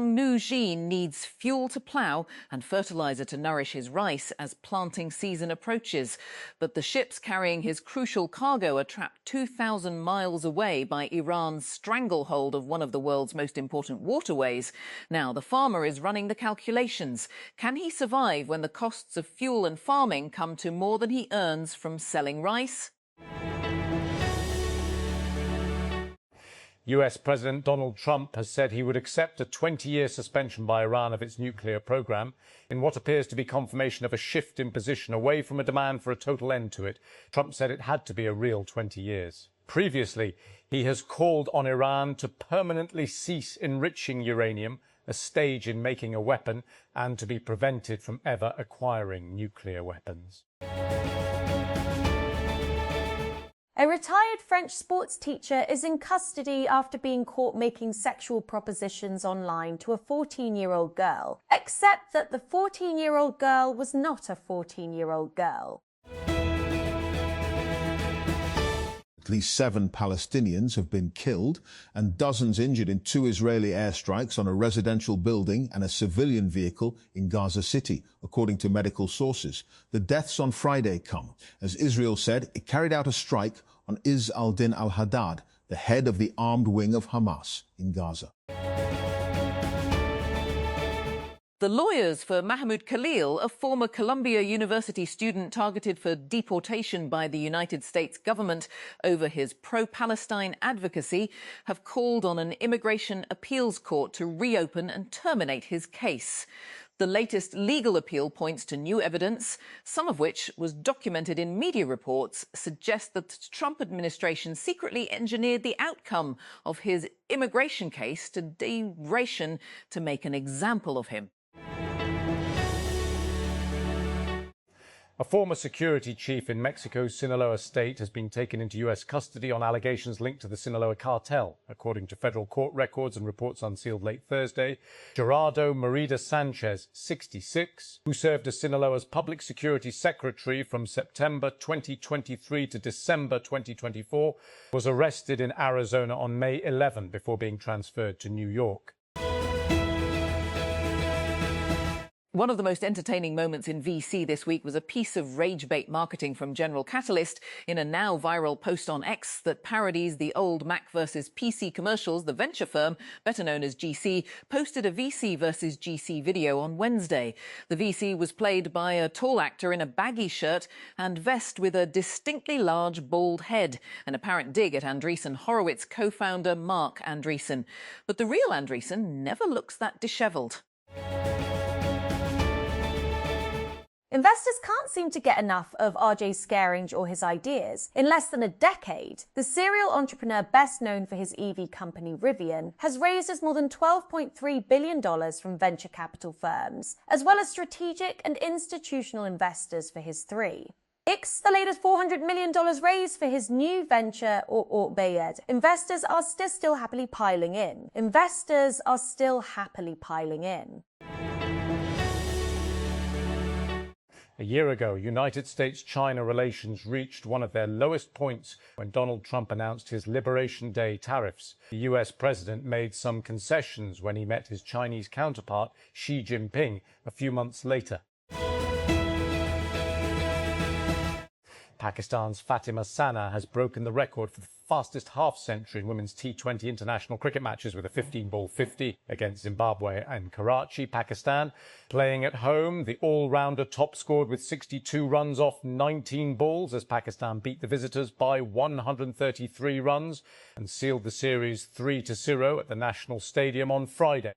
young Mu Jin needs fuel to plough and fertiliser to nourish his rice as planting season approaches. But the ships carrying his crucial cargo are trapped 2,000 miles away by Iran's stranglehold of one of the world's most important waterways. Now, the farmer is running the calculations. Can he survive when the costs of fuel and farming come to more than he earns from selling rice? US President Donald Trump has said he would accept a 20-year suspension by Iran of its nuclear program in what appears to be confirmation of a shift in position away from a demand for a total end to it. Trump said it had to be a real 20 years. Previously, he has called on Iran to permanently cease enriching uranium, a stage in making a weapon, and to be prevented from ever acquiring nuclear weapons. A retired French sports teacher is in custody after being caught making sexual propositions online to a 14-year-old girl, except that the 14-year-old girl was not a 14-year-old girl. At least 7 Palestinians have been killed and dozens injured in 2 Israeli airstrikes on a residential building and a civilian vehicle in Gaza City, according to medical sources. The deaths on Friday come as Israel said it carried out a strike on Izz al-Din al-Haddad, the head of the armed wing of Hamas in Gaza. The lawyers for Mahmoud Khalil, a former Columbia University student targeted for deportation by the United States government over his pro-Palestine advocacy, have called on an immigration appeals court to reopen and terminate his case. The latest legal appeal points to new evidence, some of which was documented in media reports, suggests that the Trump administration secretly engineered the outcome of his immigration case to duration to make an example of him. A former security chief in Mexico's Sinaloa state has been taken into US custody on allegations linked to the Sinaloa cartel, according to federal court records and reports unsealed late Thursday. Gerardo Merida Sanchez, 66, who served as Sinaloa's public security secretary from September 2023 to December 2024, was arrested in Arizona on May 11 before being transferred to New York. One of the most entertaining moments in VC this week was a piece of rage-bait marketing from General Catalyst in a now viral post on X that parodies the old Mac versus PC commercials. The venture firm, better known as GC, posted a VC versus GC video on Wednesday. The VC was played by a tall actor in a baggy shirt and vest with a distinctly large bald head, an apparent dig at Andreessen Horowitz co-founder Mark Andreessen. But the real Andreessen never looks that dishevelled. Investors can't seem to get enough of RJ Scaringe or his ideas. In less than a decade, the serial entrepreneur best known for his EV company Rivian has raised us more than $12.3 billion from venture capital firms, as well as strategic and institutional investors for his 3. X, the latest $400 million raised for his new venture, or Bayed. Investors are still happily piling in. A year ago, United States-China relations reached one of their lowest points when Donald Trump announced his Liberation Day tariffs. The US president made some concessions when he met his Chinese counterpart, Xi Jinping, a few months later. Pakistan's Fatima Sana has broken the record for the fastest half-century in women's T20 international cricket matches with a 15-ball 50 against Zimbabwe and Karachi, Pakistan. Playing at home, the all-rounder top scored with 62 runs off 19 balls as Pakistan beat the visitors by 133 runs and sealed the series 3-0 at the National Stadium on Friday.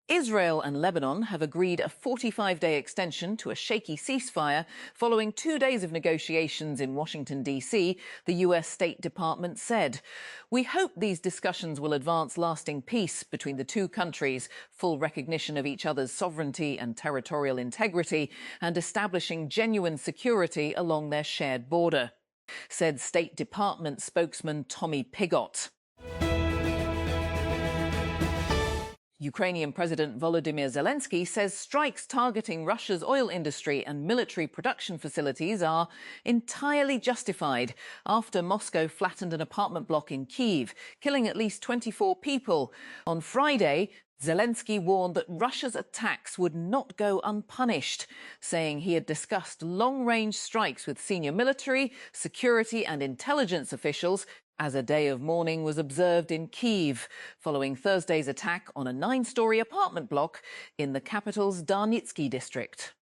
Israel and Lebanon have agreed a 45-day extension to a shaky ceasefire following 2 days of negotiations in Washington, D.C., the U.S. State Department said. We hope these discussions will advance lasting peace between the two countries, full recognition of each other's sovereignty and territorial integrity, and establishing genuine security along their shared border, said State Department spokesman Tommy Pigott. Ukrainian President Volodymyr Zelensky says strikes targeting Russia's oil industry and military production facilities are entirely justified after Moscow flattened an apartment block in Kyiv, killing at least 24 people. On Friday, Zelensky warned that Russia's attacks would not go unpunished, saying he had discussed long-range strikes with senior military, security and intelligence officials as a day of mourning was observed in Kyiv, following Thursday's attack on a 9-story apartment block in the capital's Darnitsky district.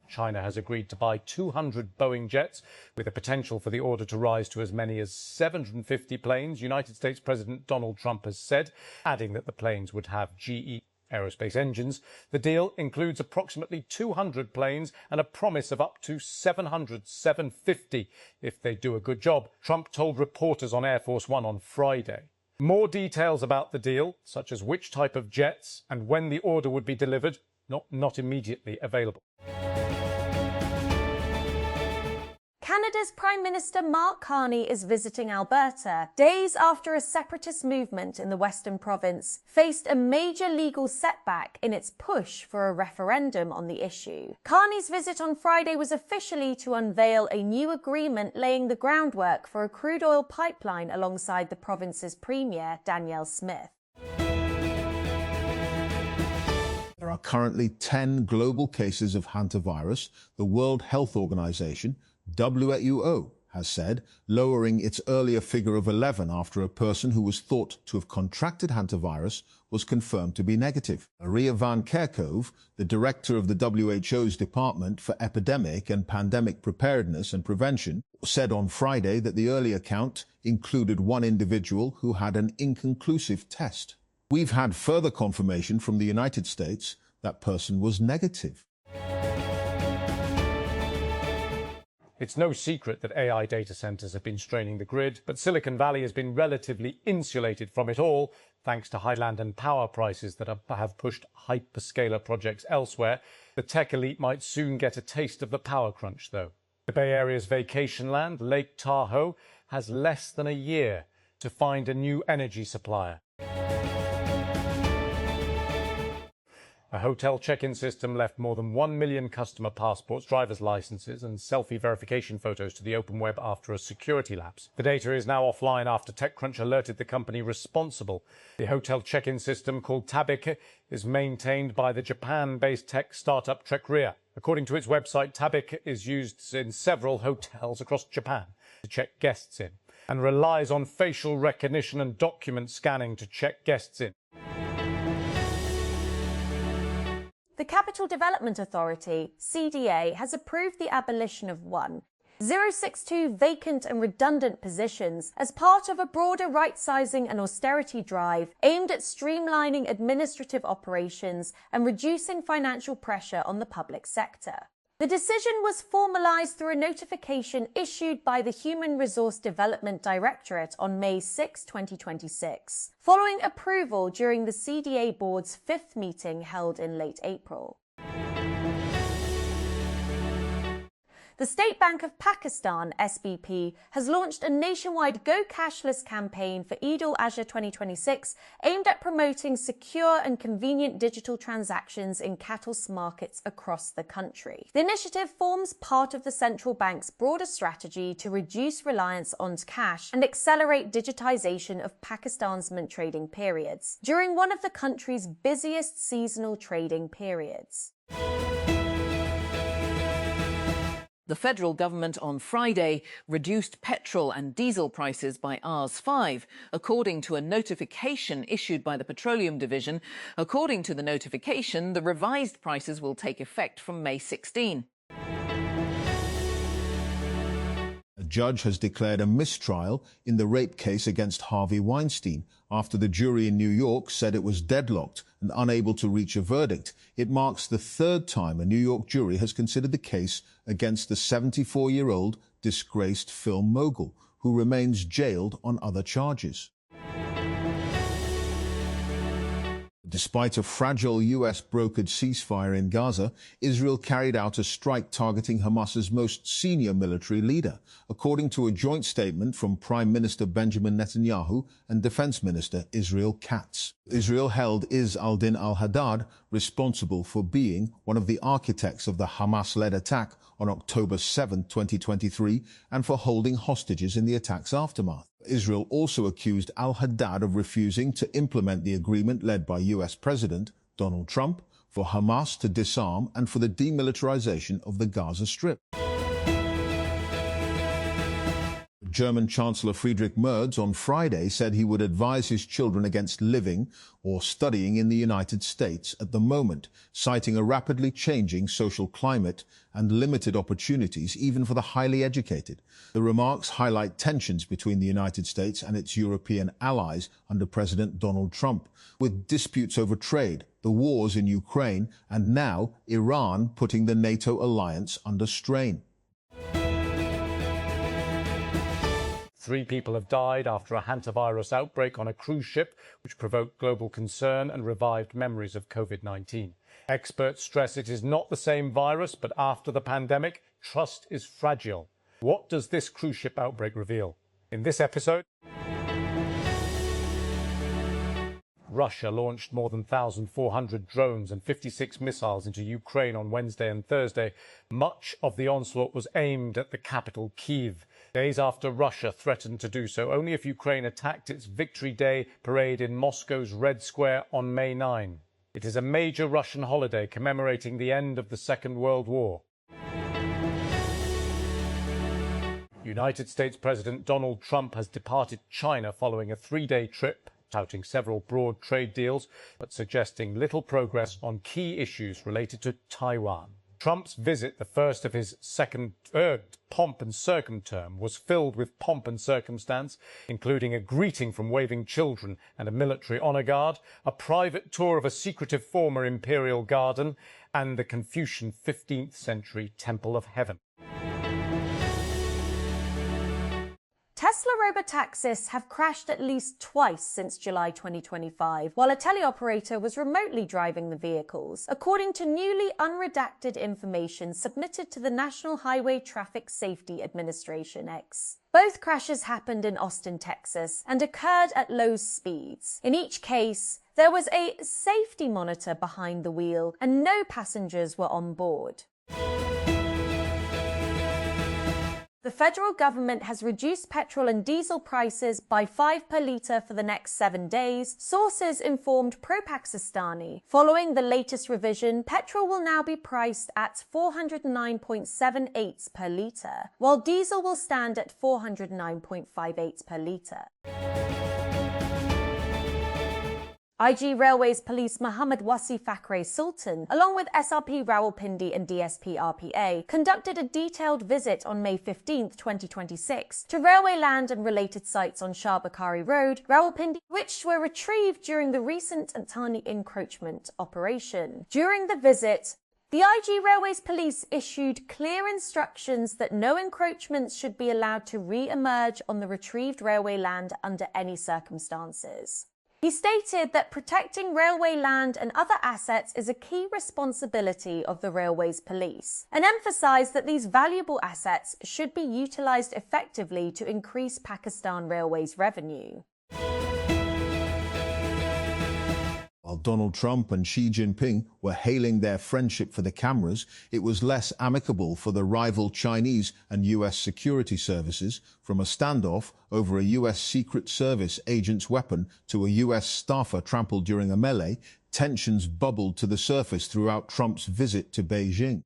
China has agreed to buy 200 Boeing jets, with a potential for the order to rise to as many as 750 planes, United States President Donald Trump has said, adding that the planes would have GE Aerospace engines. The deal includes approximately 200 planes and a promise of up to 750 if they do a good job, Trump told reporters on Air Force One on Friday. More details about the deal, such as which type of jets and when the order would be delivered, not immediately available. Canada's Prime Minister Mark Carney is visiting Alberta, days after a separatist movement in the Western province faced a major legal setback in its push for a referendum on the issue. Carney's visit on Friday was officially to unveil a new agreement laying the groundwork for a crude oil pipeline alongside the province's Premier, Danielle Smith. There are currently 10 global cases of hantavirus, the World Health Organization, WHO, has said, lowering its earlier figure of 11 after a person who was thought to have contracted hantavirus was confirmed to be negative. Maria van Kerkhove, the director of the WHO's Department for Epidemic and Pandemic Preparedness and Prevention, said on Friday that the earlier count included one individual who had an inconclusive test. We've had further confirmation from the United States that person was negative. It's no secret that AI data centers have been straining the grid, but Silicon Valley has been relatively insulated from it all, thanks to high land and power prices that have pushed hyperscaler projects elsewhere. The tech elite might soon get a taste of the power crunch, though. The Bay Area's vacation land, Lake Tahoe, has less than a year to find a new energy supplier. A hotel check-in system left more than 1 million customer passports, driver's licenses and selfie verification photos to the open web after a security lapse. The data is now offline after TechCrunch alerted the company responsible. The hotel check-in system, called Tabik, is maintained by the Japan-based tech startup Trekria. According to its website, Tabik is used in several hotels across Japan to check guests in, and relies on facial recognition and document scanning to check guests in. The Capital Development Authority, CDA, has approved the abolition of 1,062 vacant and redundant positions as part of a broader right-sizing and austerity drive aimed at streamlining administrative operations and reducing financial pressure on the public sector. The decision was formalised through a notification issued by the Human Resource Development Directorate on May 6, 2026, following approval during the CDA board's 5th meeting held in late April. The State Bank of Pakistan, SBP, has launched a nationwide Go Cashless campaign for Eid al-Adha 2026 aimed at promoting secure and convenient digital transactions in cattle markets across the country. The initiative forms part of the central bank's broader strategy to reduce reliance on cash and accelerate digitization of Pakistan's mint trading periods during one of the country's busiest seasonal trading periods. The federal government on Friday reduced petrol and diesel prices by Rs 5, according to a notification issued by the Petroleum Division. According to the notification, the revised prices will take effect from May 16. A judge has declared a mistrial in the rape case against Harvey Weinstein after the jury in New York said it was deadlocked and unable to reach a verdict. It marks the 3rd time a New York jury has considered the case against the 74-year-old disgraced film mogul, who remains jailed on other charges. Despite a fragile US-brokered ceasefire in Gaza, Israel carried out a strike targeting Hamas's most senior military leader, according to a joint statement from Prime Minister Benjamin Netanyahu and Defense Minister Israel Katz. Israel held Izz al-Din al-Haddad responsible for being one of the architects of the Hamas-led attack on October 7, 2023, and for holding hostages in the attack's aftermath. Israel also accused al-Haddad of refusing to implement the agreement led by US President Donald Trump for Hamas to disarm and for the demilitarization of the Gaza Strip. German Chancellor Friedrich Merz on Friday said he would advise his children against living or studying in the United States at the moment, citing a rapidly changing social climate and limited opportunities even for the highly educated. The remarks highlight tensions between the United States and its European allies under President Donald Trump, with disputes over trade, the wars in Ukraine, and now Iran putting the NATO alliance under strain. 3 people have died after a hantavirus outbreak on a cruise ship, which provoked global concern and revived memories of COVID-19. Experts stress it is not the same virus, but after the pandemic, trust is fragile. What does this cruise ship outbreak reveal? In this episode, Russia launched more than 1,400 drones and 56 missiles into Ukraine on Wednesday and Thursday. Much of the onslaught was aimed at the capital, Kyiv. Days after Russia threatened to do so, only if Ukraine attacked its Victory Day parade in Moscow's Red Square on May 9. It is a major Russian holiday commemorating the end of the Second World War. United States President Donald Trump has departed China following a 3-day trip, touting several broad trade deals, but suggesting little progress on key issues related to Taiwan. Trump's visit, the first of his second pomp and circum-term, was filled with pomp and circumstance, including a greeting from waving children and a military honor guard, a private tour of a secretive former imperial garden, and the Confucian 15th century Temple of Heaven. Tesla robotaxis have crashed at least twice since July 2025, while a teleoperator was remotely driving the vehicles, according to newly unredacted information submitted to the National Highway Traffic Safety Administration (NHTSA). Both crashes happened in Austin, Texas, and occurred at low speeds. In each case, there was a safety monitor behind the wheel, and no passengers were on board. The federal government has reduced petrol and diesel prices by 5 per litre for the next 7 days, sources informed Pro-Pakistani. Following the latest revision, petrol will now be priced at 409.78 per litre, while diesel will stand at 409.58 per litre. IG Railways Police Mohammad Wasi Fakhre Sultan, along with SRP Rawalpindi and DSP RPA, conducted a detailed visit on May 15, 2026, to railway land and related sites on Shah Bukhari Road, Rawalpindi, which were retrieved during the recent Antani encroachment operation. During the visit, the IG Railways Police issued clear instructions that no encroachments should be allowed to re-emerge on the retrieved railway land under any circumstances. He stated that protecting railway land and other assets is a key responsibility of the Railways Police, and emphasised that these valuable assets should be utilised effectively to increase Pakistan Railways' revenue. While Donald Trump and Xi Jinping were hailing their friendship for the cameras, it was less amicable for the rival Chinese and US security services, from a standoff over a US Secret Service agent's weapon to a US staffer trampled during a melee. Tensions bubbled to the surface throughout Trump's visit to Beijing.